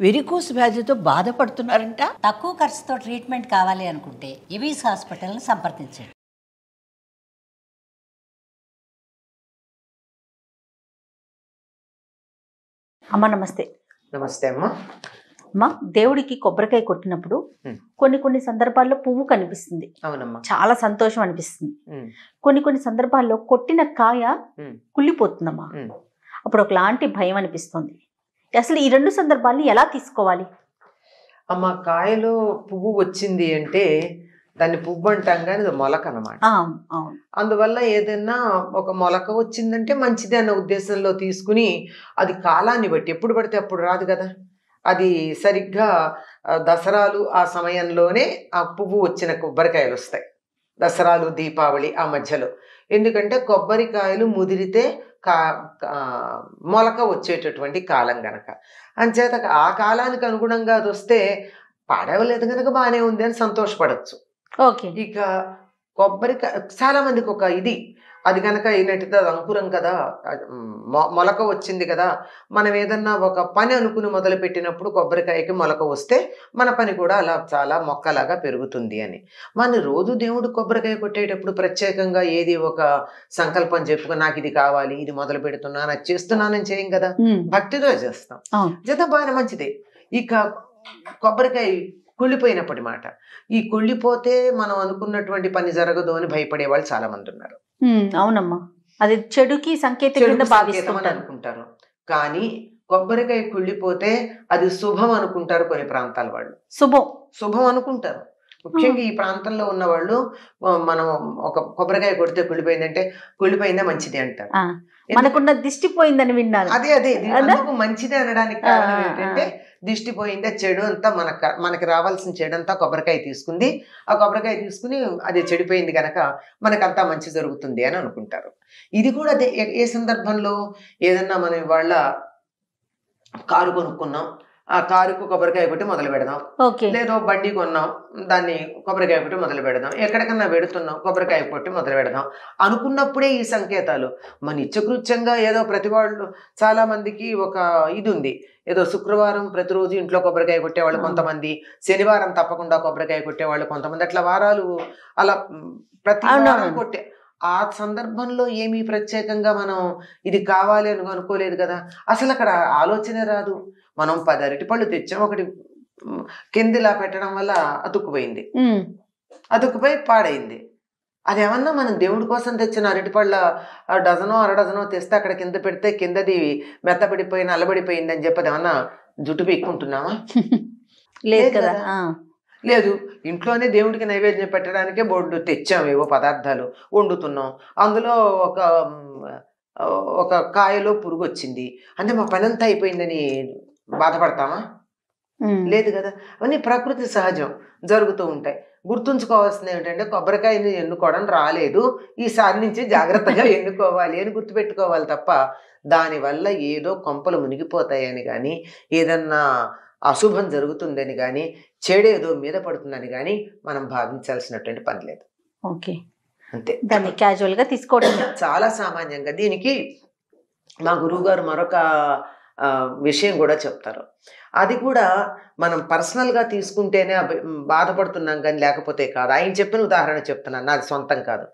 Varicose వ్యాధితో బాధపడుతున్నారంట. తక్కువ ఖర్చుతో ట్రీట్మెంట్ కావాలి అనుకుంటే ఎవిస్ హాస్పిటల్ని సంప్రదించండి. అమ్మ నమస్తే. నమస్తే అమ్మ. అమ్మ, దేవుడికి కొబ్బరికాయ కొట్టినప్పుడు కొన్ని సందర్భాల్లో పువ్వు కనిపిస్తుంది. అవునమ్మా. చాలా సంతోషం అనిపిస్తుంది. కొన్ని సందర్భాల్లో కొట్టిన కాయ కుళ్ళిపోతుందమ్మా. అప్పుడు ఒకలాంటి భయం అనిపిస్తుంది. అసలు ఈ రెండు సందర్భాల్ని ఎలా తీసుకోవాలి? అమ్మ, కాయలో పువ్వు వచ్చింది అంటే దాన్ని పువ్వు అంటాం కానీ అది మొలక అనమాట. అందువల్ల ఏదైనా ఒక మొలక వచ్చిందంటే మంచిది అన్న ఉద్దేశంలో తీసుకుని అది కాలాన్ని బట్టి ఎప్పుడు పడితే అప్పుడు రాదు కదా. అది సరిగ్గా దసరాలు ఆ సమయంలోనే ఆ పువ్వు వచ్చిన కొబ్బరికాయలు వస్తాయి. దసరాలు దీపావళి ఆ మధ్యలో. ఎందుకంటే కొబ్బరికాయలు ముదిరితే మొలక వచ్చేటటువంటి కాలం గనక. అంచేత ఆ కాలానికి అనుగుణంగా అది వస్తే పాడవలేదు కనుక బాగానే ఉంది అని సంతోషపడచ్చు. ఓకే. ఇక కొబ్బరికాయ చాలా మందికి ఒక ఇది, అది కనుక అయినట్టుగా అది అంకురం కదా, మొలక వచ్చింది కదా. మనం ఏదన్నా ఒక పని అనుకుని మొదలు పెట్టినప్పుడు కొబ్బరికాయకి మొలక వస్తే మన పని కూడా అలా చాలా మొక్కలాగా పెరుగుతుంది అని. మన రోజు దేవుడు కొబ్బరికాయ కొట్టేటప్పుడు ప్రత్యేకంగా ఏది ఒక సంకల్పం చెప్పుకో, నాకు ఇది కావాలి, ఇది మొదలు పెడుతున్నాను, అది చేస్తున్నానని చేయం కదా, భక్తితో చేస్తాం. జత బాగా మంచిదే. ఇక కొబ్బరికాయ కుళ్ళిపోయినప్పటి మాట, ఈ కుళ్ళిపోతే మనం అనుకున్నటువంటి పని జరగదు అని భయపడే వాళ్ళు చాలా మంది ఉన్నారు. అవునమ్మా, అది చెడుకి సంకేతం అని అనుకుంటారు. కానీ కొబ్బరికాయ కుళ్ళిపోతే అది శుభం అనుకుంటారు కొన్ని ప్రాంతాల వాళ్ళు. శుభం అనుకుంటారు. ముఖ్యంగా ఈ ప్రాంతంలో ఉన్న వాళ్ళు మనం ఒక కొబ్బరికాయ కొడితే కుళ్ళిపోయిందంటే కుళ్ళిపోయిందా మంచిది అంటారు. మనకున్న దిష్టి పోయిందని విన్నాను. అదే అందుకు మంచిది అనడానికి కారణం ఏంటంటే దిష్టి పోయిందా, చెడు అంతా మనకి రావాల్సిన చెడు అంతా కొబ్బరికాయ తీసుకుంది. ఆ కొబ్బరికాయ తీసుకుని అది చెడిపోయింది కనుక మనకంతా మంచి జరుగుతుంది అని అనుకుంటారు. ఇది కూడా అదే. ఏ సందర్భంలో ఏదన్నా మనం ఇవాళ కారు కొనుక్కున్నాం, ఆ కారుకు కొబ్బరికాయ కొట్టి మొదలు పెడదాం. లేదో బండి కొన్నాం, దాన్ని కొబ్బరికాయ కొట్టి మొదలు పెడదాం. ఎక్కడికన్నా పెడుతున్నాం, కొబ్బరికాయ కొట్టి మొదలు పెడదాం అనుకున్నప్పుడే ఈ సంకేతాలు. మన నిత్యకృత్యంగా ఏదో ప్రతి వాళ్ళు చాలా మందికి ఒక ఇది ఉంది. ఏదో శుక్రవారం ప్రతిరోజు ఇంట్లో కొబ్బరికాయ కొట్టేవాళ్ళు కొంతమంది, శనివారం తప్పకుండా కొబ్బరికాయ కొట్టేవాళ్ళు కొంతమంది, అట్లా వారాలు అలా ప్రతి వారం కొట్టే. ఆ సందర్భంలో ఏమీ ప్రత్యేకంగా మనం ఇది కావాలి అని అనుకోలేదు కదా. అసలు అక్కడ ఆలోచనే రాదు. మనం 10 అరటిపళ్ళు తెచ్చాం, ఒకటి కిందిలా పెట్టడం వల్ల అతుక్కుపోయింది, అతుక్కుపోయి పాడైంది. అదేమన్నా మనం దేవుడి కోసం తెచ్చిన అరటిపళ్ళ డజనో అరడజనో తెస్తే అక్కడ కింద పెడితే కిందది మెత్తబడిపోయి నల్లబడిపోయింది అని చెప్పి ఏమన్నా జుట్టు పీక్కుంటున్నామా? లేదు కదా. లేదు, ఇంట్లోనే దేవుడికి నైవేద్యం పెట్టడానికే బోర్డు తెచ్చాం, ఏవో పదార్థాలు వండుతున్నాం. అందులో ఒక కాయలో పురుగు వచ్చింది అంటే మా పనంతా అయిపోయిందని బాధపడతామా? లేదు కదా. అవన్నీ ప్రకృతి సహజం, జరుగుతూ ఉంటాయి. గుర్తుంచుకోవాల్సింది ఏమిటంటే కొబ్బరికాయని ఎన్నుకోవడం రాలేదు, ఈసారి నుంచి జాగ్రత్తగా ఎన్నుకోవాలి అని గుర్తుపెట్టుకోవాలి తప్ప దానివల్ల ఏదో కొంపలు మునిగిపోతాయని కానీ, ఏదన్నా అశుభం జరుగుతుందని కానీ, చెడేదో మీద పడుతుందని కానీ మనం భావించాల్సినటువంటి పని లేదు. ఓకే, అంతే. దాన్ని క్యాజువల్గా తీసుకోవడం చాలా సామాన్యంగా. దీనికి మా గురువుగారు మరొక విషయం కూడా చెప్తారు. అది కూడా మనం పర్సనల్గా తీసుకుంటేనే బాధపడుతున్నాం కానీ లేకపోతే కాదు. ఆయన చెప్పిన ఉదాహరణ చెప్తున్నాను, నాది సొంతం కాదు.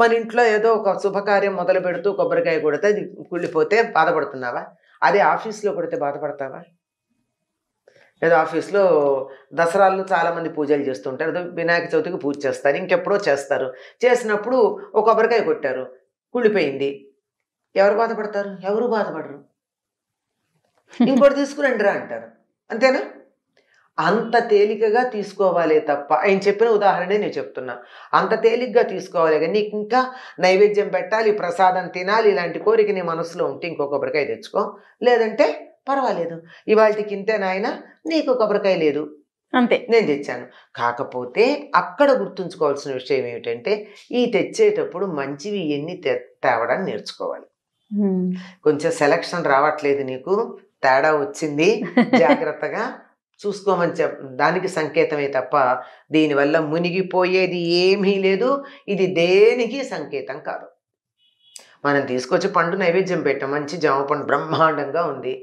మన ఇంట్లో ఏదో ఒక శుభకార్యం మొదలు పెడుతూ కొబ్బరికాయ కొడితే అది కుళ్ళిపోతే బాధపడుతున్నావా? అదే ఆఫీస్లో కొడితే బాధపడతావా? ఏదో ఆఫీస్లో దసరాల్లో చాలామంది పూజలు చేస్తుంటారు, ఏదో వినాయక చవితికి పూజ చేస్తారు, ఇంకెప్పుడో చేస్తారు. చేసినప్పుడు ఒక కొబ్బరికాయ కొట్టారు, కుళ్ళిపోయింది. ఎవరు బాధపడతారు? ఎవరు బాధపడరు. ఇంకోటి తీసుకురండి రా అంటారు, అంతేనా? అంత తేలికగా తీసుకోవాలే తప్ప, ఆయన చెప్పిన ఉదాహరణే నేను చెప్తున్నా, అంత తేలిగ్గా తీసుకోవాలి. కానీ నీకు ఇంకా నైవేద్యం పెట్టాలి, ప్రసాదం తినాలి, ఇలాంటి కోరిక నీ మనసులో ఉంటే ఇంకో కొబ్బరికాయ తెచ్చుకో, లేదంటే పర్వాలేదు, ఇవాళకి ఇంతే నాయన, నీకు కొబ్బరికాయ లేదు, అంతే, నేను తెచ్చాను. కాకపోతే అక్కడ గుర్తుంచుకోవాల్సిన విషయం ఏమిటంటే ఈ తెచ్చేటప్పుడు మంచివి ఎన్ని తేవడానికి నేర్చుకోవాలి. కొంచెం సెలక్షన్ రావట్లేదు, నీకు తేడా వచ్చింది, జాగ్రత్తగా చూసుకోమని దానికి సంకేతమే తప్ప దీనివల్ల మునిగిపోయేది ఏమీ లేదు. ఇది దేనికి సంకేతం కాదు. మనం తీసుకొచ్చి పండు నైవేద్యం పెట్టాం, మంచి జామ పండు బ్రహ్మాండంగా ఉంది,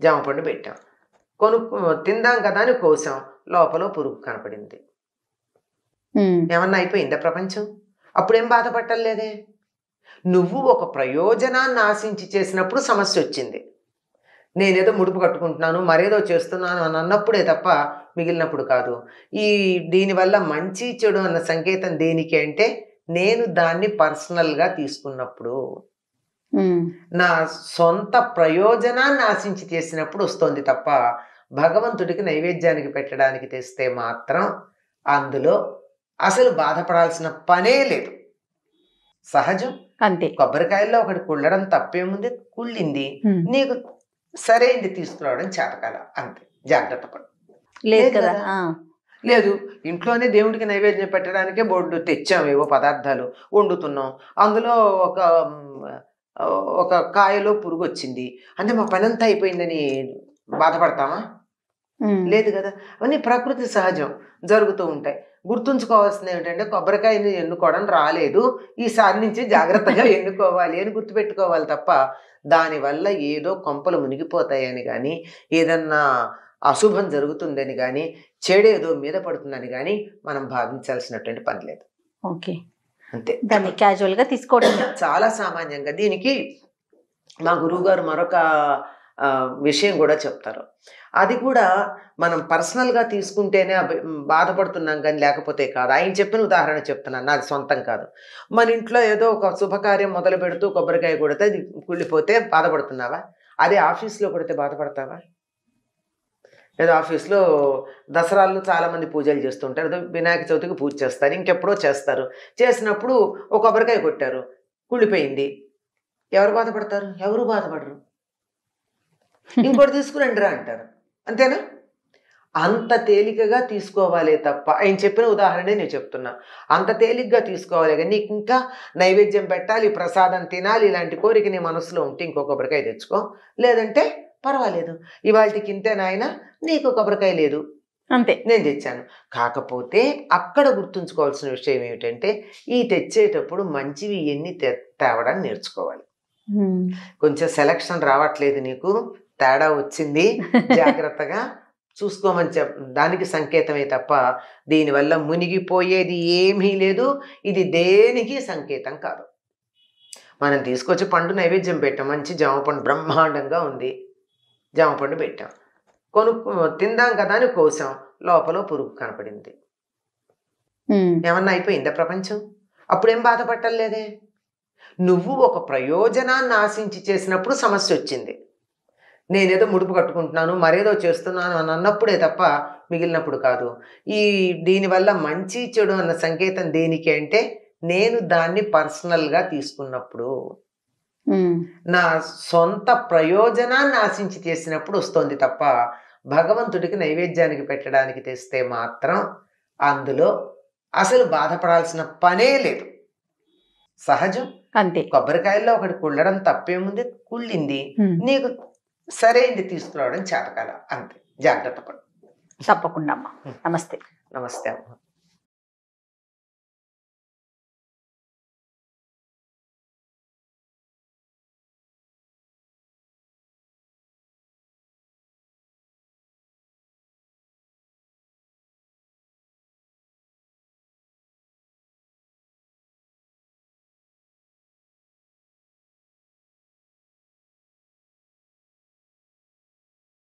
జామ పండు పెట్టాం, తిందాం కదా అని కోసాం, లోపల పురుగు కనపడింది. ఏమన్నా అయిపోయిందా ప్రపంచం? అప్పుడేం బాధపట్టలేదే. నువ్వు ఒక ప్రయోజనాన్ని ఆశించి చేసినప్పుడు సమస్య వచ్చింది. నేనేదో ముడుపు కట్టుకుంటున్నాను, మరేదో చేస్తున్నాను అని అన్నప్పుడే తప్ప మిగిలినప్పుడు కాదు. దీనివల్ల మంచి చెడు అన్న సంకేతం దేనికి అంటే, నేను దాన్ని పర్సనల్గా తీసుకున్నప్పుడు, నా సొంత ప్రయోజనాన్ని ఆశించి చేసినప్పుడు వస్తుంది తప్ప భగవంతుడికి నైవేద్యానికి పెట్టడానికి తెస్తే మాత్రం అందులో అసలు బాధపడాల్సిన పనే లేదు. సహజం. అంతే. కొబ్బరికాయల్లో ఒకటి కుళ్ళడం తప్పేముంది? కుళ్ళింది, నీకు సరైంది తీసుకురావడం చేతకాల, అంతే. జాగ్రత్త పడు. లేదు కదా. లేదు, ఇంట్లోనే దేవుడికి నైవేద్యం పెట్టడానికే బోర్డు తెచ్చాము, ఏవో పదార్థాలు వండుతున్నాం, అందులో ఒక కాయలో పురుగు వచ్చింది అంటే మా పని అంతా అయిపోయిందని బాధపడతామా? లేదు కదా. అవన్నీ ప్రకృతి సహజం, జరుగుతూ ఉంటాయి. గుర్తుంచుకోవాల్సింది ఏమిటంటే, కొబ్బరికాయని ఎన్నుకోవడం రాలేదు, ఈసారి నుంచి జాగ్రత్తగా ఎన్నుకోవాలి అని గుర్తుపెట్టుకోవాలి తప్ప దానివల్ల ఏదో కొంపలు మునిగిపోతాయని కానీ, ఏదన్నా అశుభం జరుగుతుందని కానీ, చెడేదో మీద పడుతుందని కానీ మనం భావించాల్సినటువంటి పని లేదు. ఓకే, అంతే. దాన్ని క్యాజువల్గా తీసుకోవడం చాలా సామాన్యంగా. దీనికి మా గురువుగారు మరొక విషయం కూడా చెప్తారు. అది కూడా మనం పర్సనల్గా తీసుకుంటేనే బాధపడుతున్నాం కానీ లేకపోతే కాదు. ఆయన చెప్పిన ఉదాహరణ చెప్తున్నాను, నాది సొంతం కాదు. మన ఇంట్లో ఏదో ఒక శుభకార్యం మొదలు పెడుతూ కొబ్బరికాయ కొడితే అది కుళ్ళిపోతే బాధపడుతున్నావా? అదే ఆఫీస్లో కొడితే బాధపడతావా? ఏదో ఆఫీస్లో దసరాల్లో చాలామంది పూజలు చేస్తుంటారు, ఏదో వినాయక చవితికి పూజ చేస్తారు, ఇంకెప్పుడో చేస్తారు. చేసినప్పుడు ఒక కొబ్బరికాయ కొట్టారు, కుళ్ళిపోయింది, ఎవరు బాధపడతారు? ఎవరు బాధపడరు. ఇంకోటి తీసుకురండి రా అంటారు, అంతేనా? అంత తేలికగా తీసుకోవాలే తప్ప, ఆయన చెప్పిన ఉదాహరణే నేను చెప్తున్నా, అంత తేలిగ్గా తీసుకోవాలి. కానీ నీకు ఇంకా నైవేద్యం పెట్టాలి, ప్రసాదం తినాలి, ఇలాంటి కోరిక నీ మనసులో ఉంటే ఇంకో కొబ్బరికాయ తెచ్చుకో, లేదంటే పర్వాలేదు, ఇవాళకి ఇంతే నాయన, నీకు కొబ్బరికాయ లేదు, అంతే, నేను తెచ్చాను. కాకపోతే అక్కడ గుర్తుంచుకోవాల్సిన విషయం ఏమిటంటే, ఈ తెచ్చేటప్పుడు మంచివి ఎన్ని తేవడానికి నేర్చుకోవాలి. కొంచెం సెలక్షన్ రావట్లేదు, నీకు తేడా వచ్చింది, జాగ్రత్తగా చూసుకోమని దానికి సంకేతమే తప్ప దీనివల్ల మునిగిపోయేది ఏమీ లేదు. ఇది దేనికి సంకేతం కాదు. మనం తీసుకొచ్చి పండు నైవేద్యం పెట్టాం, మంచి జామ పండు బ్రహ్మాండంగా ఉంది, జామ పండు పెట్టాం, తిందాం కదా అని కోసాం, లోపల పురుగు కనపడింది. ఏమన్నా అయిపోయిందా ప్రపంచం? అప్పుడేం బాధపట్టలేదే. నువ్వు ఒక ప్రయోజనాన్ని ఆశించి చేసినప్పుడు సమస్య వచ్చింది. నేనేదో ముడుపు కట్టుకుంటున్నాను, మరేదో చేస్తున్నాను అని అన్నప్పుడే తప్ప మిగిలినప్పుడు కాదు. దీనివల్ల మంచి చెడు అన్న సంకేతం దేనికి అంటే, నేను దాన్ని పర్సనల్గా తీసుకున్నప్పుడు, నా సొంత ప్రయోజనాన్ని ఆశించి చేసినప్పుడు వస్తుంది తప్ప భగవంతుడికి నైవేద్యానికి పెట్టడానికి తెస్తే మాత్రం అందులో అసలు బాధపడాల్సిన పనే లేదు. సహజం. అంతే. కొబ్బరికాయల్లో ఒకటి కుళ్ళడం తప్పేముంది? కుళ్ళింది, నీకు సరైంది తీసుకురావడం చేతకాల, అంతే. జాగ్రత్త పడు. తప్పకుండా అమ్మా. నమస్తే. నమస్తే అమ్మ.